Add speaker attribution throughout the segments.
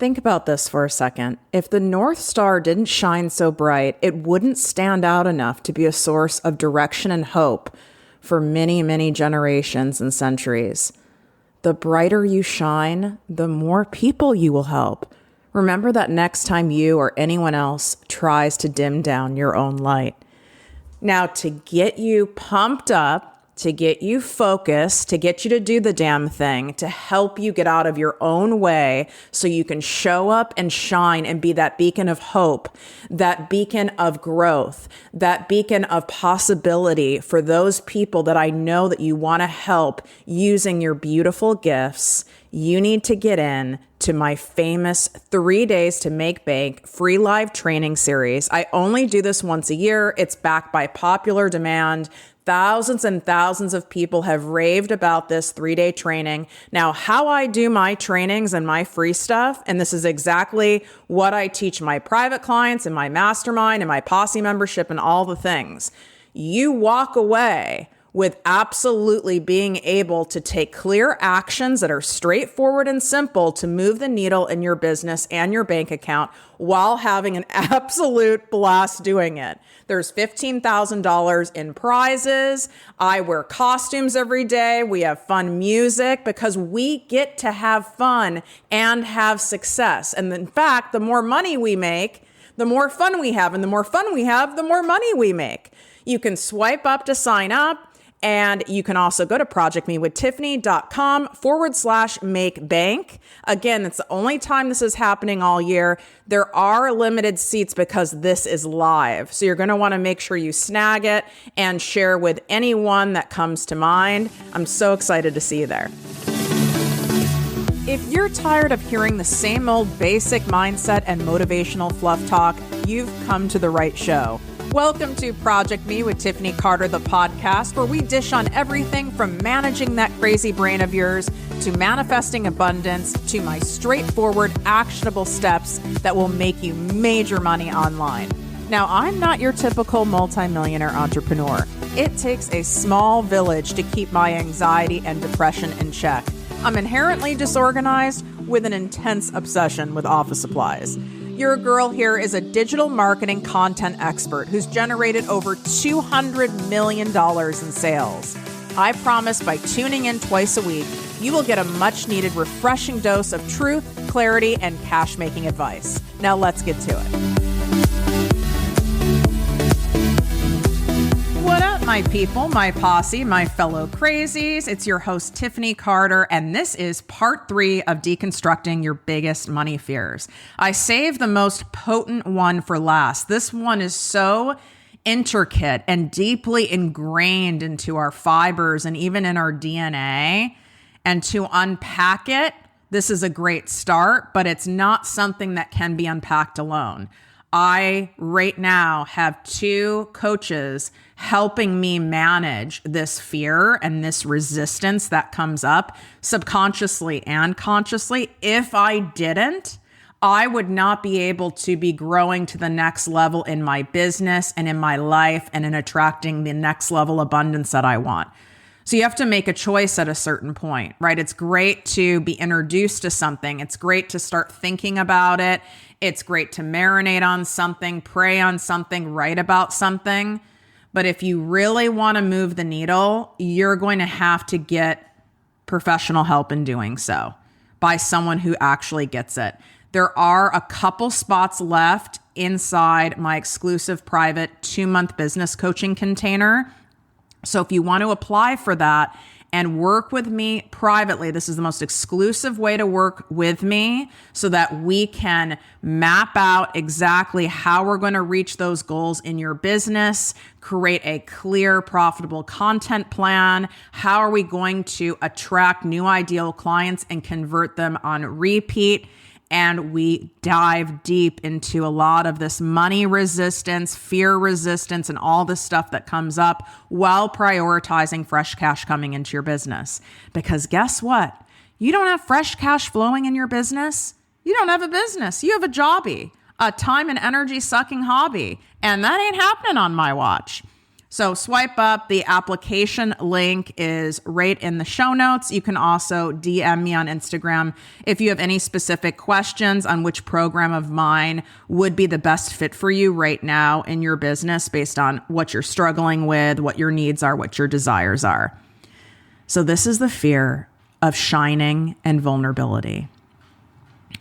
Speaker 1: Think about this for a second. If the North Star didn't shine so bright, it wouldn't stand out enough to be a source of direction and hope for many, many generations and centuries. The brighter you shine, the more people you will help. Remember that next time you or anyone else tries to dim down your own light. Now, to get you pumped up, to get you focused, to get you to do the damn thing, to help you get out of your own way so you can show up and shine and be that beacon of hope, that beacon of growth, that beacon of possibility for those people that I know that you want to help using your beautiful gifts, you need to get in to my famous 3 days to make bank free live training series. I only do this once a year. It's backed by popular demand. Thousands and thousands of people have raved about this 3-day training. Now, how I do my trainings and my free stuff, and this is exactly what I teach my private clients and my mastermind and my posse membership and all the things. You walk away with absolutely being able to take clear actions that are straightforward and simple to move the needle in your business and your bank account while having an absolute blast doing it. There's $15,000 in prizes. I wear costumes every day. We have fun music because we get to have fun and have success. And in fact, the more money we make, the more fun we have. And the more fun we have, the more money we make. You can swipe up to sign up. And you can also go to projectmewithtiffany.com/make bank. Again, it's the only time this is happening all year. There are limited seats because this is live. So you're going to want to make sure you snag it and share with anyone that comes to mind. I'm so excited to see you there. If you're tired of hearing the same old basic mindset and motivational fluff talk, you've come to the right show. Welcome to Project Me with Tiffany Carter, the podcast, where we dish on everything from managing that crazy brain of yours to manifesting abundance to my straightforward, actionable steps that will make you major money online. Now, I'm not your typical multimillionaire entrepreneur. It takes a small village to keep my anxiety and depression in check. I'm inherently disorganized with an intense obsession with office supplies. Your girl here is a digital marketing content expert who's generated over $200 million in sales. I promise by tuning in twice a week, you will get a much needed refreshing dose of truth, clarity, and cash making advice. Now let's get to it. What up, my people, my posse, my fellow crazies? It's your host, Tiffany Carter, and this is part 3 of Deconstructing Your Biggest Money Fears. I saved the most potent one for last. This one is so intricate and deeply ingrained into our fibers and even in our DNA. And to unpack it, this is a great start, but it's not something that can be unpacked alone. I, right now, have 2 coaches helping me manage this fear and this resistance that comes up subconsciously and consciously. If I didn't, I would not be able to be growing to the next level in my business and in my life and in attracting the next level abundance that I want. So you have to make a choice at a certain point, right? It's great to be introduced to something. It's great to start thinking about it. It's great to marinate on something, pray on something, write about something. But if you really want to move the needle, you're going to have to get professional help in doing so by someone who actually gets it. There are a couple spots left inside my exclusive private 2-month business coaching container. So if you want to apply for that and work with me privately, this is the most exclusive way to work with me so that we can map out exactly how we're going to reach those goals in your business, create a clear, profitable content plan. How are we going to attract new ideal clients and convert them on repeat? And we dive deep into a lot of this money resistance, fear resistance, and all the stuff that comes up while prioritizing fresh cash coming into your business. Because guess what? You don't have fresh cash flowing in your business. You don't have a business. You have a jobby, a time and energy sucking hobby. And that ain't happening on my watch. So swipe up. The application link is right in the show notes. You can also DM me on Instagram if you have any specific questions on which program of mine would be the best fit for you right now in your business based on what you're struggling with, what your needs are, what your desires are. So this is the fear of shining and vulnerability.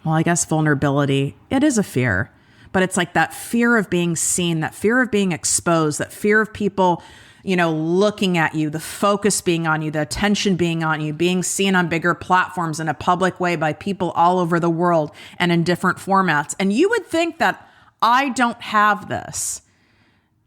Speaker 1: Well, I guess vulnerability, it is a fear. But it's like that fear of being seen, that fear of being exposed, that fear of people, looking at you, the focus being on you, the attention being on you, being seen on bigger platforms in a public way by people all over the world and in different formats. And you would think that I don't have this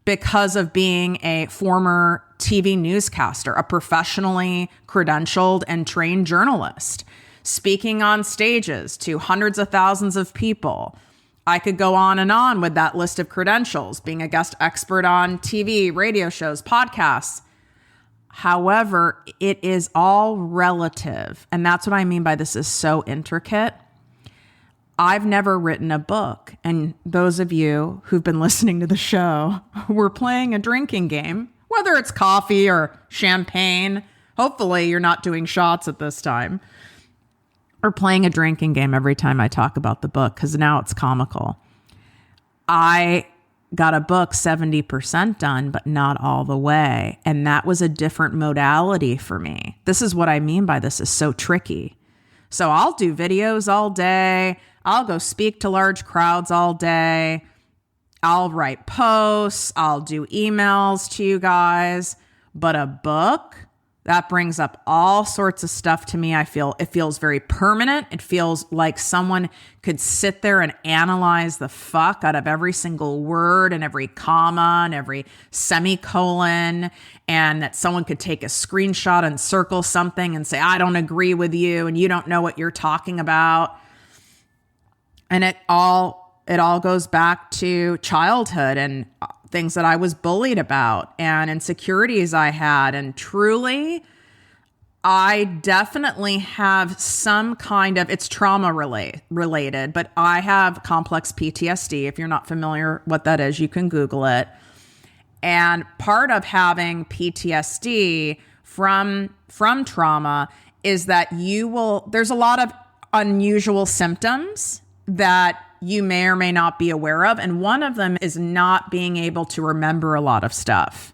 Speaker 1: because of being a former TV newscaster, a professionally credentialed and trained journalist, speaking on stages to hundreds of thousands of people. I could go on and on with that list of credentials, being a guest expert on TV, radio shows, podcasts. However, it is all relative. And that's what I mean by this is so intricate. I've never written a book. And those of you who've been listening to the show, we're playing a drinking game, whether it's coffee or champagne. Hopefully you're not doing shots at this time. Or playing a drinking game every time I talk about the book, because now it's comical. I got a book 70% done, but not all the way. And that was a different modality for me. This is what I mean by this is so tricky. So I'll do videos all day. I'll go speak to large crowds all day. I'll write posts. I'll do emails to you guys. But a book, that brings up all sorts of stuff to me. It feels very permanent. It feels like someone could sit there and analyze the fuck out of every single word and every comma and every semicolon, and that someone could take a screenshot and circle something and say, I don't agree with you and you don't know what you're talking about. And it all goes back to childhood and things that I was bullied about and insecurities I had. And truly, I definitely have some kind of, it's trauma related, but I have complex PTSD. If you're not familiar what that is, you can Google it. And part of having PTSD from trauma is that there's a lot of unusual symptoms that you may or may not be aware of. And one of them is not being able to remember a lot of stuff.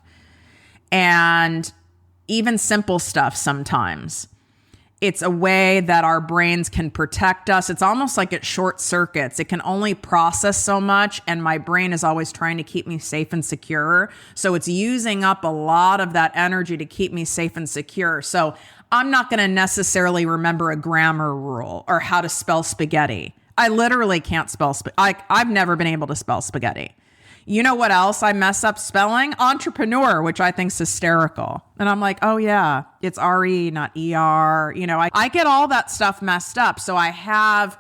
Speaker 1: And even simple stuff sometimes. It's a way that our brains can protect us. It's almost like it short circuits. It can only process so much. And my brain is always trying to keep me safe and secure. So it's using up a lot of that energy to keep me safe and secure. So I'm not going to necessarily remember a grammar rule or how to spell spaghetti. I literally can't spell I've never been able to spell spaghetti. You know what else I mess up spelling? Entrepreneur, which I think is hysterical. And I'm like, oh yeah, it's R-E, not E-R. I get all that stuff messed up. So I've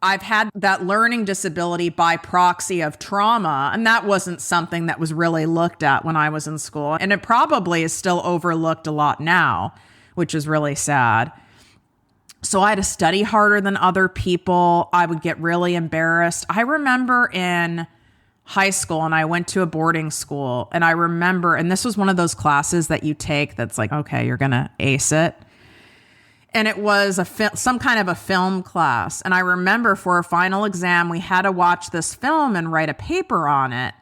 Speaker 1: had that learning disability by proxy of trauma. And that wasn't something that was really looked at when I was in school. And it probably is still overlooked a lot now, which is really sad. So I had to study harder than other people. I would get really embarrassed. I remember in high school, and I went to a boarding school, and I remember, and this was one of those classes that you take that's like, okay, you're going to ace it. And it was some kind of a film class. And I remember for a final exam, we had to watch this film and write a paper on it.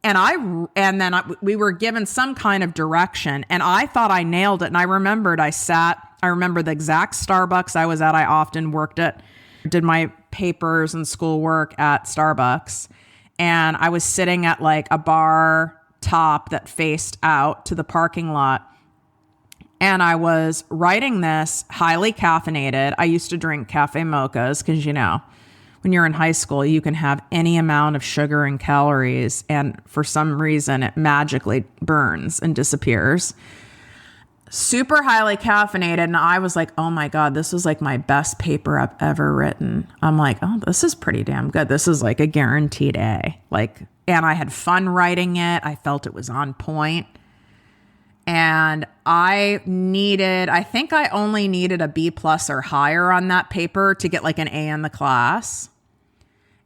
Speaker 1: And then we were given some kind of direction, and I thought I nailed it. And I remember the exact Starbucks I was at. I often did my papers and schoolwork at Starbucks. And I was sitting at like a bar top that faced out to the parking lot. And I was writing this highly caffeinated. I used to drink cafe mochas because, when you're in high school, you can have any amount of sugar and calories. And for some reason, it magically burns and disappears. Super highly caffeinated. And I was like, oh my God, this was like my best paper I've ever written. I'm like, oh, this is pretty damn good. This is like a guaranteed A. And I had fun writing it. I felt it was on point. And I think I only needed a B+ or higher on that paper to get like an A in the class.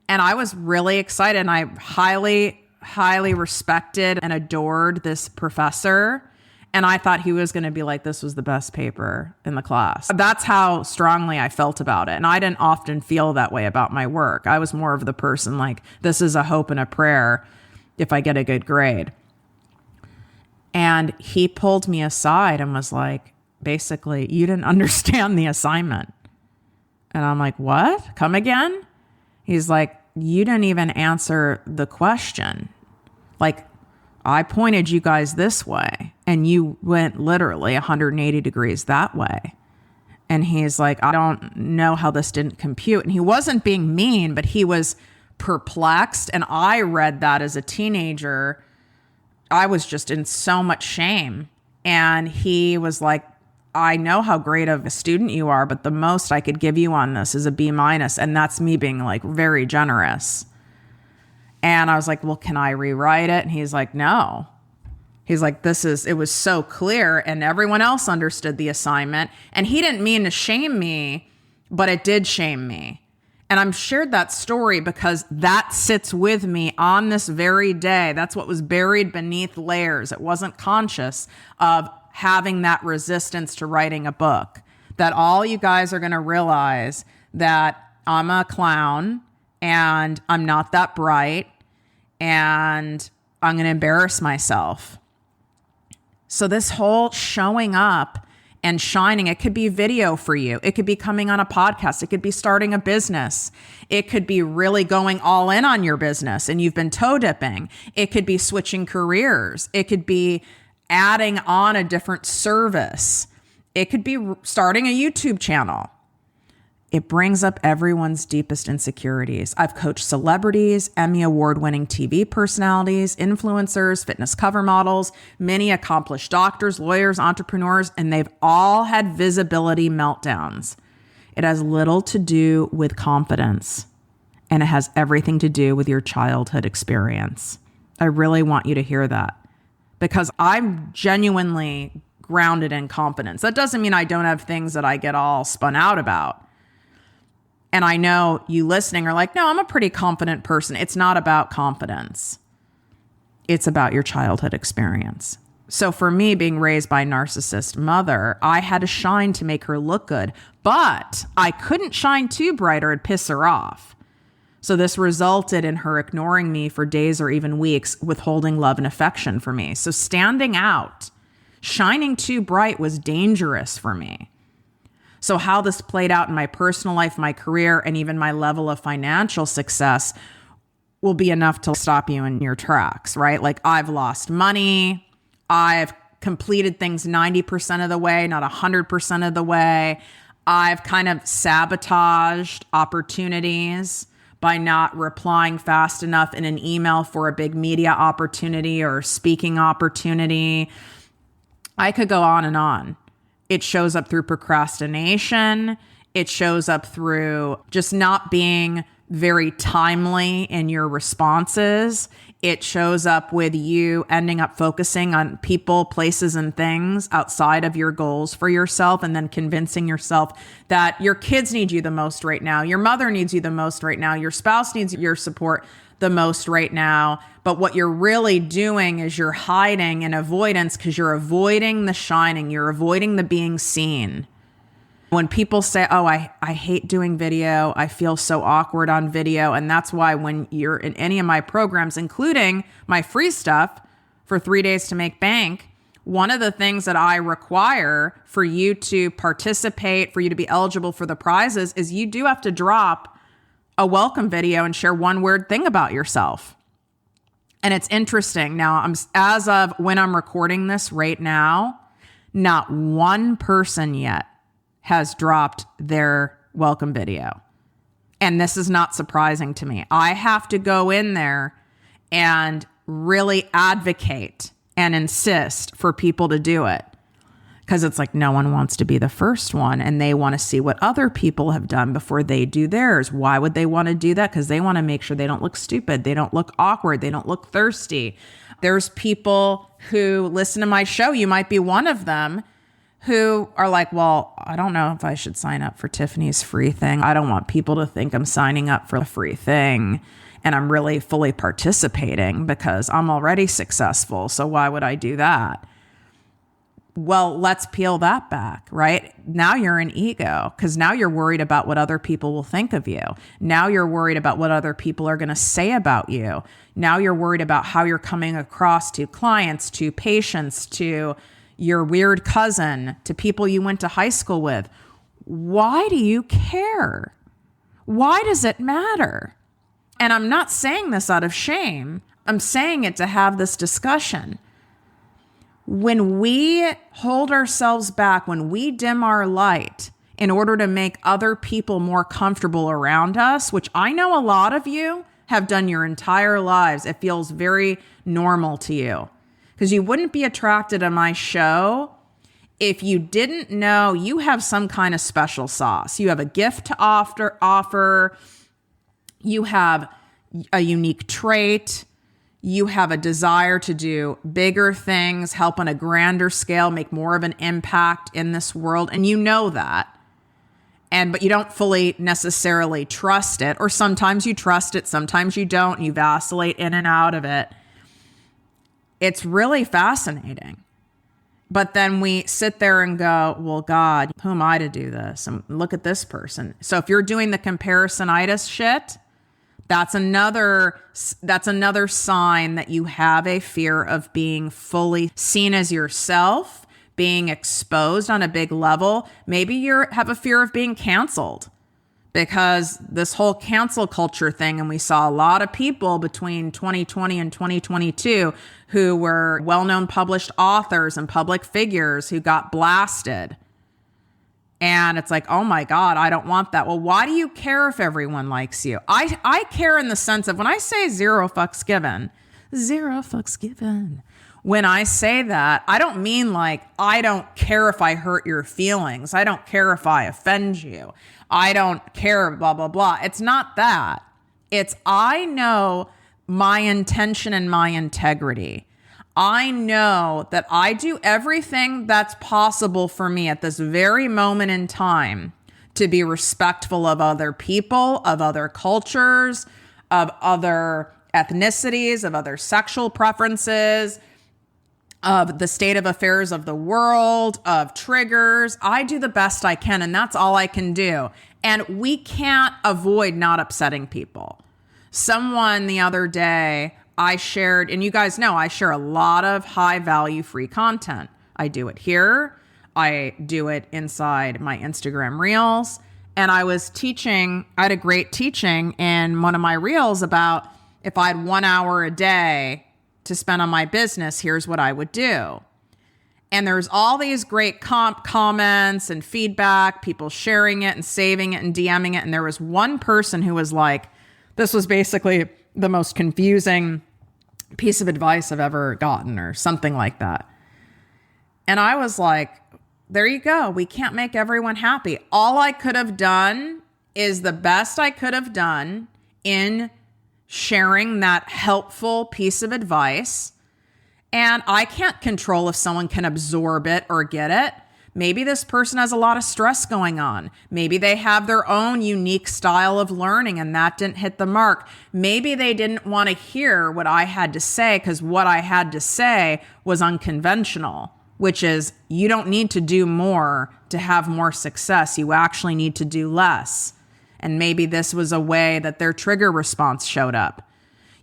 Speaker 1: And I was really excited. And I highly highly respected and adored this professor. And I thought he was going to be like, this was the best paper in the class. That's how strongly I felt about it. And I didn't often feel that way about my work. I was more of the person like, this is a hope and a prayer if I get a good grade. And he pulled me aside and was like, basically, you didn't understand the assignment. And I'm like, what? Come again? He's like, you didn't even answer the question. Like, I pointed you guys this way and you went literally 180 degrees that way. And he's like, I don't know how this didn't compute. And he wasn't being mean, but he was perplexed. And I read that as a teenager. I was just in so much shame. And he was like, I know how great of a student you are, but the most I could give you on this is a B-. And that's me being like very generous. And I was like, well, can I rewrite it? And he's like, no. He's like, it was so clear and everyone else understood the assignment. And he didn't mean to shame me, but it did shame me. And I'm shared that story because that sits with me on this very day. That's what was buried beneath layers. It wasn't conscious of having that resistance to writing a book. That all you guys are going to realize that I'm a clown and I'm not that bright and I'm going to embarrass myself. So this whole showing up and shining, it could be video for you. It could be coming on a podcast. It could be starting a business. It could be really going all in on your business and you've been toe dipping. It could be switching careers. It could be adding on a different service. It could be starting a YouTube channel. It brings up everyone's deepest insecurities. I've coached celebrities, Emmy award-winning TV personalities, influencers, fitness cover models, many accomplished doctors, lawyers, entrepreneurs, and they've all had visibility meltdowns. It has little to do with confidence, and it has everything to do with your childhood experience. I really want you to hear that because I'm genuinely grounded in confidence. That doesn't mean I don't have things that I get all spun out about. And I know you listening are like, no, I'm a pretty confident person. It's not about confidence. It's about your childhood experience. So for me, being raised by a narcissist mother, I had to shine to make her look good, but I couldn't shine too bright or it'd piss her off. So this resulted in her ignoring me for days or even weeks, withholding love and affection for me. So standing out, shining too bright was dangerous for me. So how this played out in my personal life, my career, and even my level of financial success will be enough to stop you in your tracks, right? Like I've lost money. I've completed things 90% of the way, not 100% of the way. I've kind of sabotaged opportunities by not replying fast enough in an email for a big media opportunity or speaking opportunity. I could go on and on. It shows up through procrastination. It shows up through just not being very timely in your responses. It shows up with you ending up focusing on people, places, and things outside of your goals for yourself, and then convincing yourself that your kids need you the most right now. Your mother needs you the most right now. Your spouse needs your support the most right now. But what you're really doing is you're hiding in avoidance because you're avoiding the shining. You're avoiding the being seen. When people say, oh, I hate doing video, I feel so awkward on video. And that's why when you're in any of my programs, including my free stuff for 3 days to make bank, one of the things that I require for you to participate, for you to be eligible for the prizes, is you do have to drop a welcome video and share one weird thing about yourself. And it's interesting. Now, as of when I'm recording this right now, not one person yet has dropped their welcome video. And this is not surprising to me. I have to go in there and really advocate and insist for people to do it. Because it's like no one wants to be the first one and they want to see what other people have done before they do theirs. Why would they want to do that? Because they want to make sure they don't look stupid. They don't look awkward. They don't look thirsty. There's people who listen to my show. You might be one of them who are like, well, I don't know if I should sign up for Tiffany's free thing. I don't want people to think I'm signing up for a free thing and I'm really fully participating because I'm already successful. So why would I do that? Well, let's peel that back, right? Now you're an ego because now you're worried about what other people will think of you. Now you're worried about what other people are going to say about you. Now you're worried about how you're coming across to clients, to patients, to your weird cousin, to people you went to high school with. Why do you care? Why does it matter? And I'm not saying this out of shame. I'm saying it to have this discussion. When we hold ourselves back, when we dim our light in order to make other people more comfortable around us, which I know a lot of you have done your entire lives, it feels very normal to you. Because you wouldn't be attracted to my show if you didn't know you have some kind of special sauce. You have a gift to offer. You have a unique trait. You have a desire to do bigger things, help on a grander scale, make more of an impact in this world. And you know that. But you don't fully necessarily trust it. Or sometimes you trust it, sometimes you don't. And you vacillate in and out of it. It's really fascinating. But then we sit there and go, well, God, who am I to do this? And look at this person. So if you're doing the comparisonitis shit, that's another sign that you have a fear of being fully seen as yourself, being exposed on a big level. Maybe you have a fear of being canceled. Because this whole cancel culture thing, and we saw a lot of people between 2020 and 2022 who were well-known published authors and public figures who got blasted. And it's like, oh my God, I don't want that. Well, why do you care if everyone likes you? I care in the sense of when I say zero fucks given. When I say that, I don't mean like, I don't care if I hurt your feelings. I don't care if I offend you. I don't care, blah, blah, blah. It's not that. It's I know my intention and my integrity. I know that I do everything that's possible for me at this very moment in time to be respectful of other people, of other cultures, of other ethnicities, of other sexual preferences, of the state of affairs of the world, of triggers. I do the best I can, and that's all I can do. And we can't avoid not upsetting people. Someone the other day, I shared, and you guys know I share a lot of high value free content. I do it here. I do it inside my Instagram reels. And I was teaching, I had a great teaching in one of my reels about if I had 1 hour a day to spend on my business, here's what I would do. And there's all these great comments and feedback, people sharing it and saving it and DMing it. And there was one person who was like, this was basically the most confusing piece of advice I've ever gotten or something like that. And I was like, there you go. We can't make everyone happy. All I could have done is the best I could have done in sharing that helpful piece of advice. And I can't control if someone can absorb it or get it. Maybe this person has a lot of stress going on. Maybe they have their own unique style of learning and that didn't hit the mark. Maybe they didn't want to hear what I had to say because what I had to say was unconventional, which is you don't need to do more to have more success. You actually need to do less. And maybe this was a way that their trigger response showed up.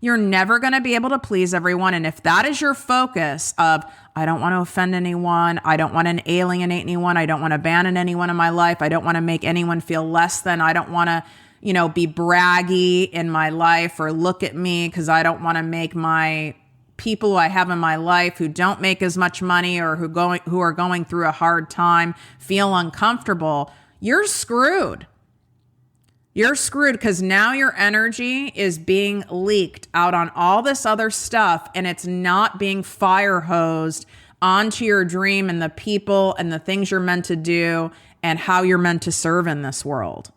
Speaker 1: You're never going to be able to please everyone. And if that is your focus of, I don't want to offend anyone, I don't want to alienate anyone, I don't want to abandon anyone in my life, I don't want to make anyone feel less than, I don't want to, be braggy in my life or look at me because I don't want to make my people who I have in my life who don't make as much money or who are going through a hard time feel uncomfortable, you're screwed. You're screwed because now your energy is being leaked out on all this other stuff and it's not being fire hosed onto your dream and the people and the things you're meant to do and how you're meant to serve in this world.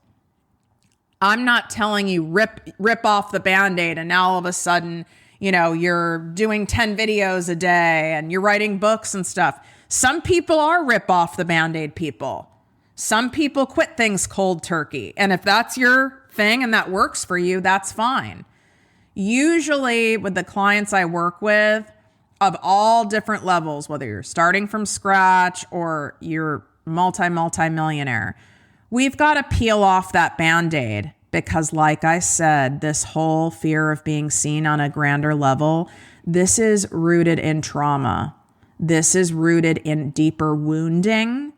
Speaker 1: I'm not telling you rip off the Band-Aid and now all of a sudden, you're doing 10 videos a day and you're writing books and stuff. Some people are rip off the Band-Aid people. Some people quit things cold turkey. And if that's your thing and that works for you, that's fine. Usually with the clients I work with of all different levels, whether you're starting from scratch or you're multi-millionaire, we've got to peel off that Band-Aid because, like I said, this whole fear of being seen on a grander level, this is rooted in trauma. This is rooted in deeper wounding.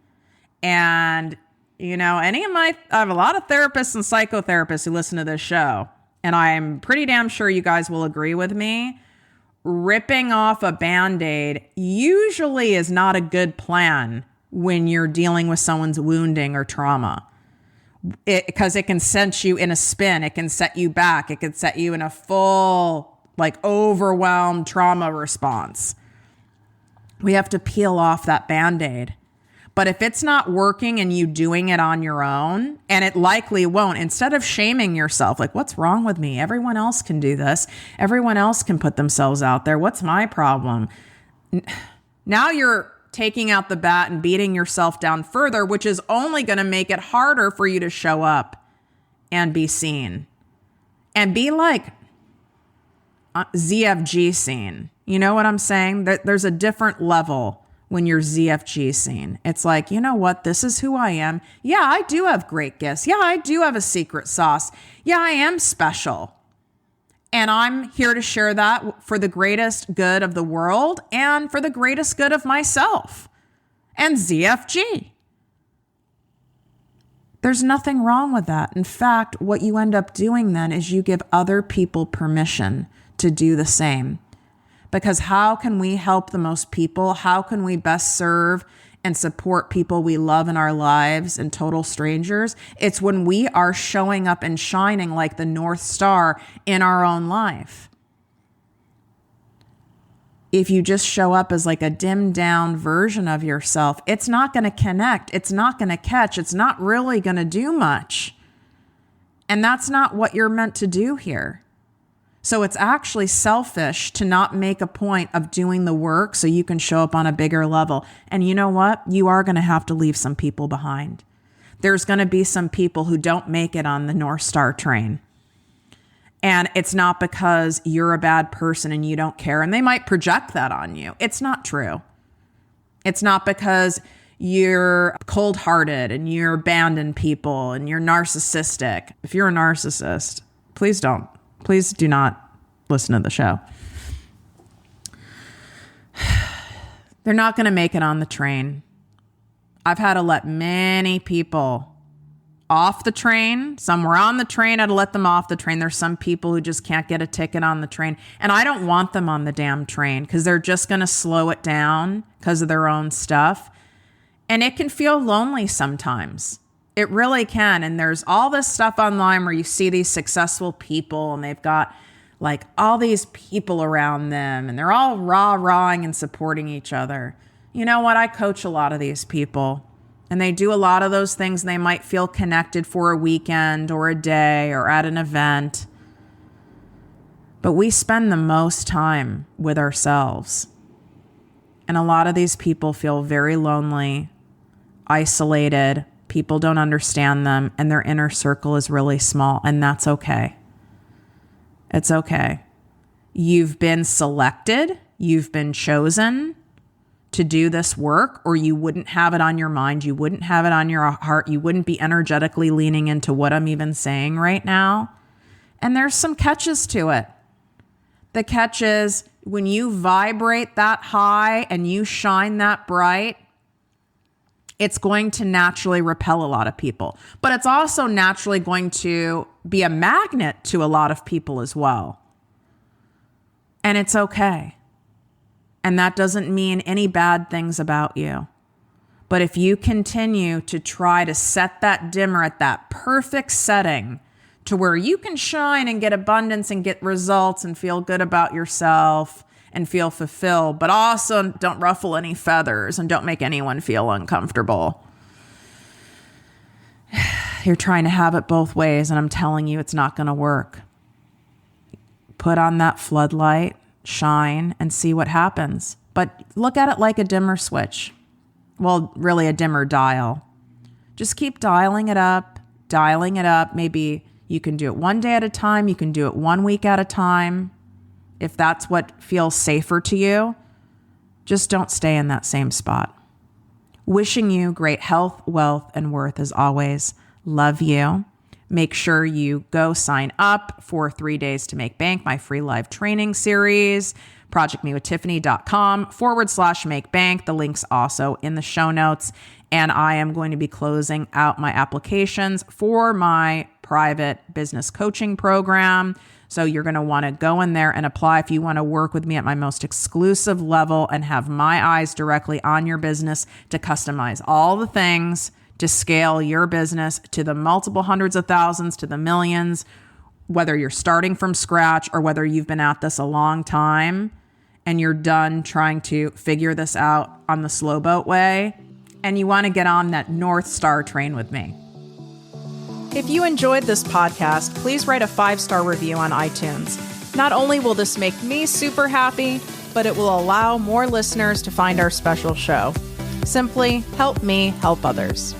Speaker 1: And, I have a lot of therapists and psychotherapists who listen to this show, and I'm pretty damn sure you guys will agree with me. Ripping off a Band-Aid usually is not a good plan when you're dealing with someone's wounding or trauma. Because it can send you in a spin. It can set you back. It can set you in a full, overwhelmed trauma response. We have to peel off that Band-Aid. But if it's not working and you doing it on your own, and it likely won't, instead of shaming yourself, what's wrong with me? Everyone else can do this. Everyone else can put themselves out there. What's my problem? Now you're taking out the bat and beating yourself down further, which is only going to make it harder for you to show up and be seen. And be ZFG seen. You know what I'm saying? There's a different level when you're ZFG seen. It's you know what? This is who I am. Yeah, I do have great gifts. Yeah, I do have a secret sauce. Yeah, I am special. And I'm here to share that for the greatest good of the world and for the greatest good of myself. And ZFG. There's nothing wrong with that. In fact, what you end up doing then is you give other people permission to do the same. Because how can we help the most people? How can we best serve and support people we love in our lives and total strangers? It's when we are showing up and shining like the North Star in our own life. If you just show up as a dimmed down version of yourself, it's not going to connect. It's not going to catch. It's not really going to do much. And that's not what you're meant to do here. So it's actually selfish to not make a point of doing the work so you can show up on a bigger level. And you know what? You are going to have to leave some people behind. There's going to be some people who don't make it on the North Star train. And it's not because you're a bad person and you don't care. And they might project that on you. It's not true. It's not because you're cold-hearted and you're abandoned people and you're narcissistic. If you're a narcissist, please do not listen to the show. They're not going to make it on the train. I've had to let many people off the train. Some were on the train. I had to let them off the train. There's some people who just can't get a ticket on the train. And I don't want them on the damn train because they're just going to slow it down because of their own stuff. And it can feel lonely sometimes. It really can. And there's all this stuff online where you see these successful people and they've got all these people around them and they're all rah-rahing and supporting each other. You know what? I coach a lot of these people and they do a lot of those things and they might feel connected for a weekend or a day or at an event. But we spend the most time with ourselves. And a lot of these people feel very lonely, isolated. People don't understand them and their inner circle is really small, and that's okay. It's okay. You've been selected. You've been chosen to do this work, or you wouldn't have it on your mind. You wouldn't have it on your heart. You wouldn't be energetically leaning into what I'm even saying right now. And there's some catches to it. The catch is when you vibrate that high and you shine that bright, it's going to naturally repel a lot of people. But it's also naturally going to be a magnet to a lot of people as well. And it's okay. And that doesn't mean any bad things about you. But if you continue to try to set that dimmer at that perfect setting to where you can shine and get abundance and get results and feel good about yourself and feel fulfilled, but also don't ruffle any feathers and don't make anyone feel uncomfortable. You're trying to have it both ways, and I'm telling you, it's not going to work. Put on that floodlight, shine, and see what happens. But look at it like a dimmer switch. Well, really a dimmer dial. Just keep dialing it up. Maybe you can do it one day at a time. You can do it 1 week at a time. If that's what feels safer to you, just don't stay in that same spot. Wishing you great health, wealth, and worth as always. Love you. Make sure you go sign up for 3 Days to Make Bank, my free live training series. ProjectMeWithTiffany.com/make bank. The link's also in the show notes. And I am going to be closing out my applications for my private business coaching program. So you're going to want to go in there and apply if you want to work with me at my most exclusive level and have my eyes directly on your business to customize all the things to scale your business to the multiple hundreds of thousands, to the millions, whether you're starting from scratch or whether you've been at this a long time and you're done trying to figure this out on the slow boat way and you want to get on that North Star train with me. If you enjoyed this podcast, please write a 5-star review on iTunes. Not only will this make me super happy, but it will allow more listeners to find our special show. Simply help me help others.